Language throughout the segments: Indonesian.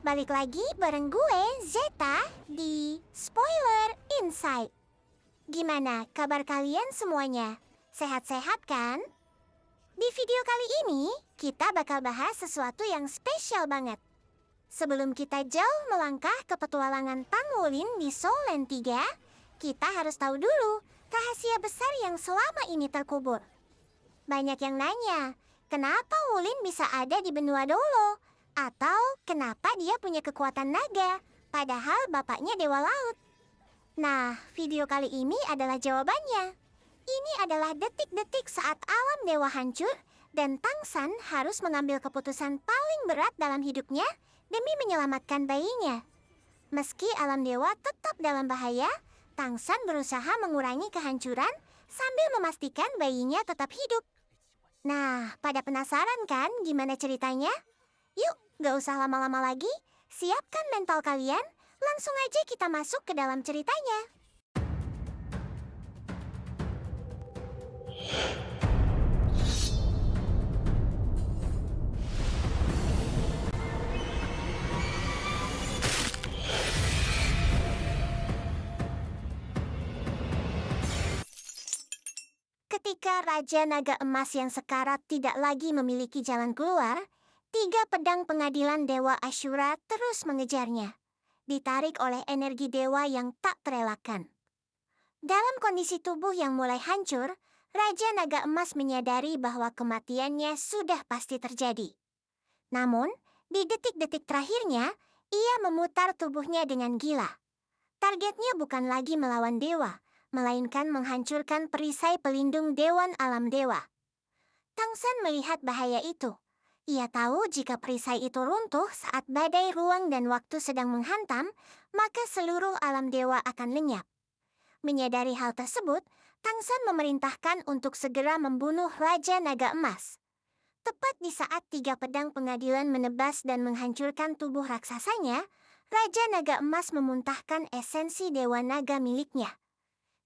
Balik lagi bareng gue, Zeta, di Spoiler Insight. Gimana kabar kalian semuanya? Sehat-sehat kan? Di video kali ini, kita bakal bahas sesuatu yang spesial banget. Sebelum kita jauh melangkah ke petualangan Tang Wulin di Soul Land 3, kita harus tahu dulu rahasia besar yang selama ini terkubur. Banyak yang nanya, kenapa Wulin bisa ada di benua Dolo? Atau kenapa dia punya kekuatan naga, padahal bapaknya Dewa Laut? Nah, video kali ini adalah jawabannya. Ini adalah detik-detik saat alam dewa hancur dan Tang San harus mengambil keputusan paling berat dalam hidupnya demi menyelamatkan bayinya. Meski alam dewa tetap dalam bahaya, Tang San berusaha mengurangi kehancuran sambil memastikan bayinya tetap hidup. Nah, pada penasaran kan gimana ceritanya? Yuk, gak usah lama-lama lagi. Siapkan mental kalian, langsung aja kita masuk ke dalam ceritanya. Ketika Raja Naga Emas yang sekarat tidak lagi memiliki jalan keluar, 3 pedang pengadilan Dewa Ashura terus mengejarnya, ditarik oleh energi dewa yang tak terelakkan. Dalam kondisi tubuh yang mulai hancur, Raja Naga Emas menyadari bahwa kematiannya sudah pasti terjadi. Namun, di detik-detik terakhirnya, ia memutar tubuhnya dengan gila. Targetnya bukan lagi melawan dewa, melainkan menghancurkan perisai pelindung Dewan Alam Dewa. Tang San melihat bahaya itu. Ia tahu jika perisai itu runtuh saat badai ruang dan waktu sedang menghantam, maka seluruh alam dewa akan lenyap. Menyadari hal tersebut, Tang San memerintahkan untuk segera membunuh Raja Naga Emas. Tepat di saat 3 pedang pengadilan menebas dan menghancurkan tubuh raksasanya, Raja Naga Emas memuntahkan esensi Dewa Naga miliknya.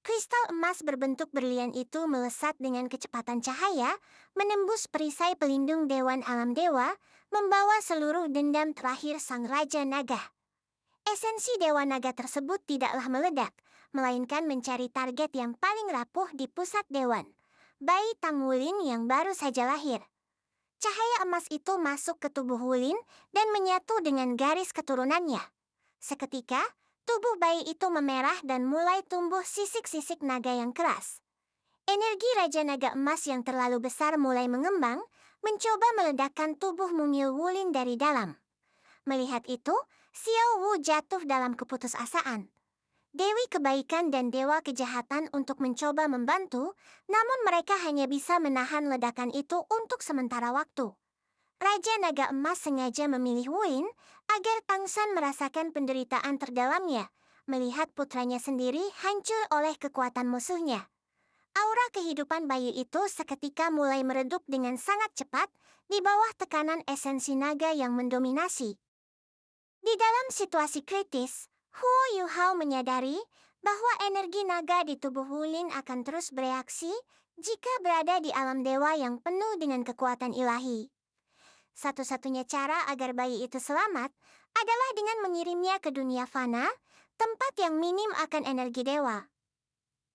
Kristal emas berbentuk berlian itu melesat dengan kecepatan cahaya, menembus perisai pelindung Dewan Alam Dewa, membawa seluruh dendam terakhir Sang Raja Naga. Esensi Dewa Naga tersebut tidaklah meledak, melainkan mencari target yang paling rapuh di pusat Dewan, bayi Tang Wulin yang baru saja lahir. Cahaya emas itu masuk ke tubuh Wulin dan menyatu dengan garis keturunannya. Seketika, tubuh bayi itu memerah dan mulai tumbuh sisik-sisik naga yang keras. Energi Raja Naga Emas yang terlalu besar mulai mengembang, mencoba meledakkan tubuh mungil Wulin dari dalam. Melihat itu, Xiao Wu jatuh dalam keputusasaan. Dewi Kebaikan dan Dewa Kejahatan untuk mencoba membantu, namun mereka hanya bisa menahan ledakan itu untuk sementara waktu. Raja Naga Emas sengaja memilih Wulin agar Tang San merasakan penderitaan terdalamnya, melihat putranya sendiri hancur oleh kekuatan musuhnya. Aura kehidupan bayi itu seketika mulai meredup dengan sangat cepat di bawah tekanan esensi naga yang mendominasi. Di dalam situasi kritis, Huo Yuhao menyadari bahwa energi naga di tubuh Wulin akan terus bereaksi jika berada di alam dewa yang penuh dengan kekuatan ilahi. Satu-satunya cara agar bayi itu selamat adalah dengan mengirimnya ke dunia fana, tempat yang minim akan energi dewa.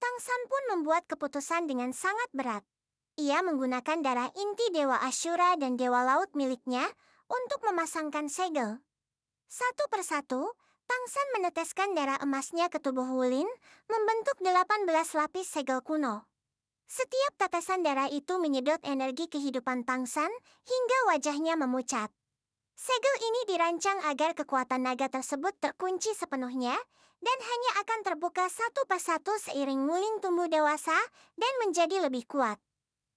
Tang San pun membuat keputusan dengan sangat berat. Ia menggunakan darah inti Dewa Ashura dan Dewa Laut miliknya untuk memasangkan segel. Satu persatu, Tang San meneteskan darah emasnya ke tubuh Wulin, membentuk 18 lapis segel kuno. Setiap tetesan darah itu menyedot energi kehidupan Tang San hingga wajahnya memucat. Segel ini dirancang agar kekuatan naga tersebut terkunci sepenuhnya dan hanya akan terbuka satu persatu seiring Wulin tumbuh dewasa dan menjadi lebih kuat.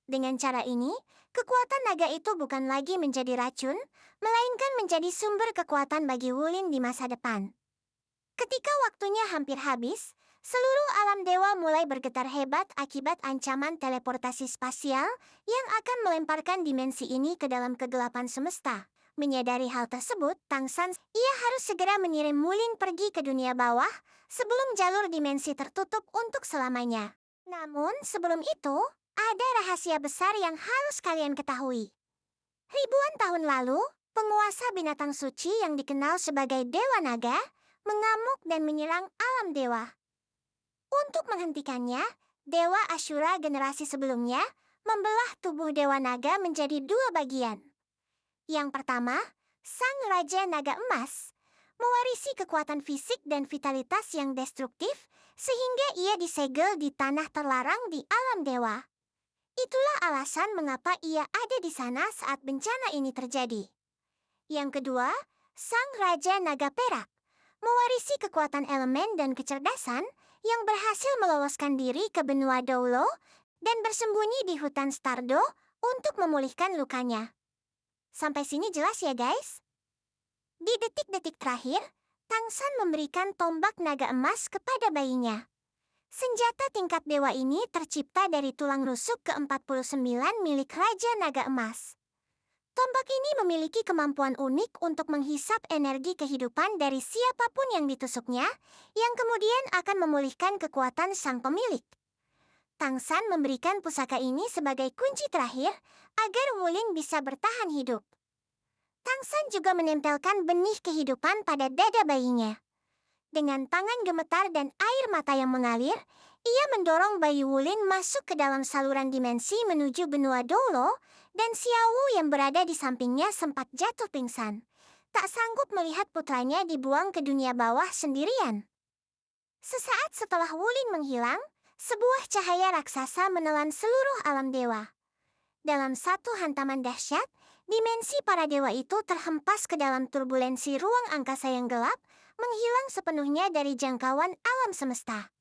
Dengan cara ini, kekuatan naga itu bukan lagi menjadi racun, melainkan menjadi sumber kekuatan bagi Wulin di masa depan. Ketika waktunya hampir habis, seluruh alam dewa mulai bergetar hebat akibat ancaman teleportasi spasial yang akan melemparkan dimensi ini ke dalam kegelapan semesta. Menyadari hal tersebut, Tang San, ia harus segera mengirim Wulin pergi ke dunia bawah sebelum jalur dimensi tertutup untuk selamanya. Namun sebelum itu, ada rahasia besar yang harus kalian ketahui. Ribuan tahun lalu, Penguasa binatang suci yang dikenal sebagai Dewa Naga, mengamuk dan menyerang alam dewa. Untuk menghentikannya, Dewa Ashura generasi sebelumnya membelah tubuh Dewa Naga menjadi dua bagian. Yang pertama, Sang Raja Naga Emas, mewarisi kekuatan fisik dan vitalitas yang destruktif sehingga ia disegel di tanah terlarang di alam dewa. Itulah alasan mengapa ia ada di sana saat bencana ini terjadi. Yang kedua, Sang Raja Naga Perak, mewarisi kekuatan elemen dan kecerdasan yang berhasil meloloskan diri ke benua Doulo dan bersembunyi di hutan Stardo untuk memulihkan lukanya. Sampai sini jelas ya guys? Di detik-detik terakhir, Tangsan memberikan tombak naga emas kepada bayinya. Senjata tingkat dewa ini tercipta dari tulang rusuk ke-49 milik Raja Naga Emas. Tombak ini memiliki kemampuan unik untuk menghisap energi kehidupan dari siapapun yang ditusuknya, yang kemudian akan memulihkan kekuatan sang pemilik. Tangsan memberikan pusaka ini sebagai kunci terakhir agar Wuling bisa bertahan hidup. Tangsan juga menempelkan benih kehidupan pada dada bayinya. Dengan tangan gemetar dan air mata yang mengalir, ia mendorong bayi Wuling masuk ke dalam saluran dimensi menuju benua Doulo, dan Xiaowu yang berada di sampingnya sempat jatuh pingsan. Tak sanggup melihat putranya dibuang ke dunia bawah sendirian. Sesaat setelah Wuling menghilang, sebuah cahaya raksasa menelan seluruh alam dewa. Dalam satu hantaman dahsyat, dimensi para dewa itu terhempas ke dalam turbulensi ruang angkasa yang gelap, menghilang sepenuhnya dari jangkauan alam semesta.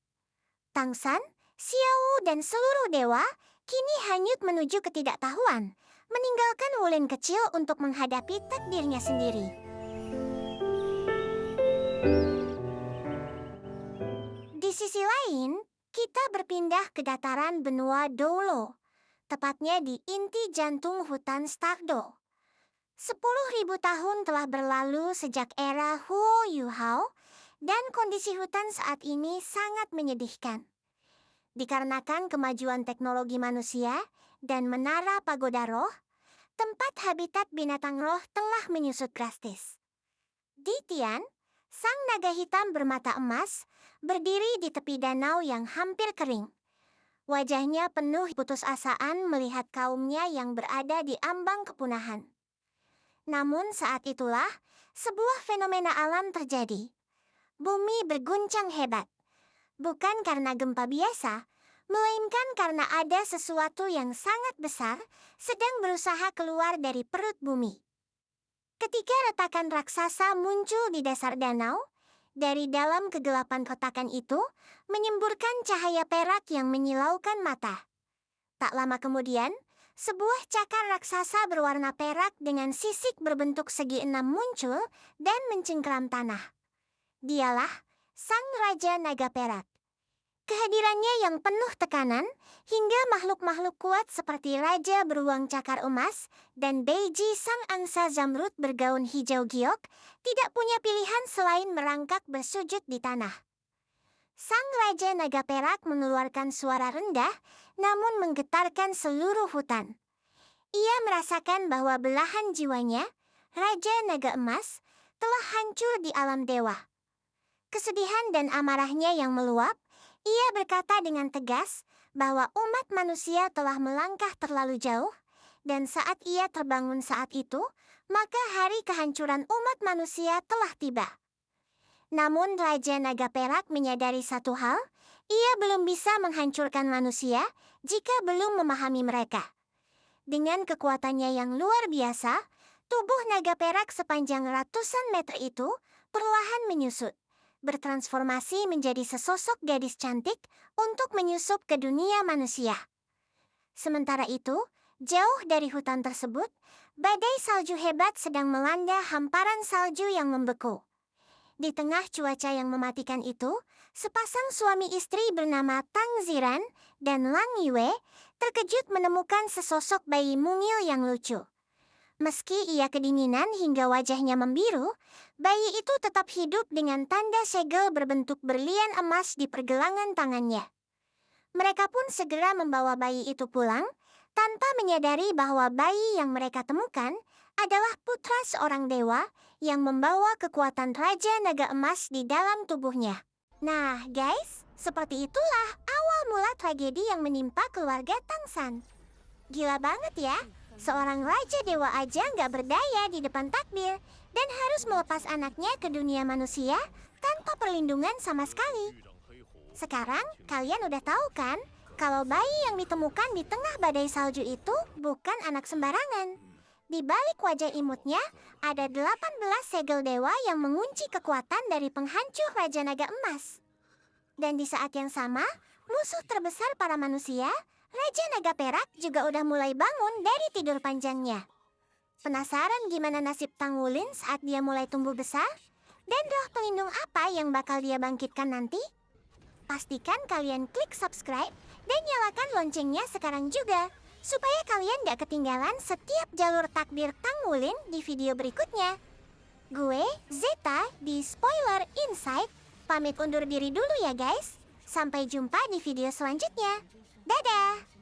Tangsan, Xiaowu dan seluruh dewa kini hanyut menuju ketidaktahuan, meninggalkan Wuling kecil untuk menghadapi takdirnya sendiri. Di sisi lain, kita berpindah ke dataran benua Doulo, tepatnya di inti jantung hutan Stardo. 10.000 tahun telah berlalu sejak era Huo Yuhao, dan kondisi hutan saat ini sangat menyedihkan. Dikarenakan kemajuan teknologi manusia dan menara pagoda roh, tempat habitat binatang roh telah menyusut drastis. Di Tian, sang naga hitam bermata emas berdiri di tepi danau yang hampir kering. Wajahnya penuh putusasaan melihat kaumnya yang berada di ambang kepunahan. Namun saat itulah, sebuah fenomena alam terjadi. Bumi berguncang hebat. Bukan karena gempa biasa, melainkan karena ada sesuatu yang sangat besar sedang berusaha keluar dari perut bumi. Ketika retakan raksasa muncul di dasar danau, dari dalam kegelapan retakan itu menyemburkan cahaya perak yang menyilaukan mata. Tak lama kemudian, sebuah cakar raksasa berwarna perak dengan sisik berbentuk segi enam muncul dan mencengkeram tanah. Dialah Sang Raja Naga Perak. Kehadirannya yang penuh tekanan hingga makhluk-makhluk kuat seperti Raja Beruang Cakar Emas dan Beiji Sang Angsa Zamrud bergaun hijau giok tidak punya pilihan selain merangkak bersujud di tanah. Sang Raja Naga Perak mengeluarkan suara rendah namun menggetarkan seluruh hutan. Ia merasakan bahwa belahan jiwanya, Raja Naga Emas, telah hancur di alam dewa. Kesedihan dan amarahnya yang meluap, ia berkata dengan tegas bahwa umat manusia telah melangkah terlalu jauh, dan saat ia terbangun saat itu, maka hari kehancuran umat manusia telah tiba. Namun Raja Naga Perak menyadari satu hal, ia belum bisa menghancurkan manusia jika belum memahami mereka. Dengan kekuatannya yang luar biasa, tubuh naga perak sepanjang ratusan meter itu perlahan menyusut, bertransformasi menjadi sesosok gadis cantik untuk menyusup ke dunia manusia. Sementara itu, jauh dari hutan tersebut, badai salju hebat sedang melanda hamparan salju yang membeku. Di tengah cuaca yang mematikan itu, sepasang suami istri bernama Tang Ziran dan Lang Yue terkejut menemukan sesosok bayi mungil yang lucu. Meski ia kedinginan hingga wajahnya membiru, bayi itu tetap hidup dengan tanda segel berbentuk berlian emas di pergelangan tangannya. Mereka pun segera membawa bayi itu pulang, tanpa menyadari bahwa bayi yang mereka temukan adalah putra seorang dewa yang membawa kekuatan Raja Naga Emas di dalam tubuhnya. Nah, guys, seperti itulah awal mula tragedi yang menimpa keluarga Tangsan. Gila banget ya, seorang Raja Dewa aja nggak berdaya di depan takdir dan harus melepas anaknya ke dunia manusia tanpa perlindungan sama sekali. Sekarang, kalian udah tahu kan, kalau bayi yang ditemukan di tengah badai salju itu bukan anak sembarangan. Di balik wajah imutnya, ada 18 segel dewa yang mengunci kekuatan dari penghancur Raja Naga Emas. Dan di saat yang sama, musuh terbesar para manusia, Raja Naga Perak juga udah mulai bangun dari tidur panjangnya. Penasaran gimana nasib Tangwulin saat dia mulai tumbuh besar? Dan roh pelindung apa yang bakal dia bangkitkan nanti? Pastikan kalian klik subscribe dan nyalakan loncengnya sekarang juga, supaya kalian gak ketinggalan setiap jalur takdir Tangwulin di video berikutnya. Gue, Zeta, di Spoiler Insight, pamit undur diri dulu ya guys. Sampai jumpa di video selanjutnya. Dadah!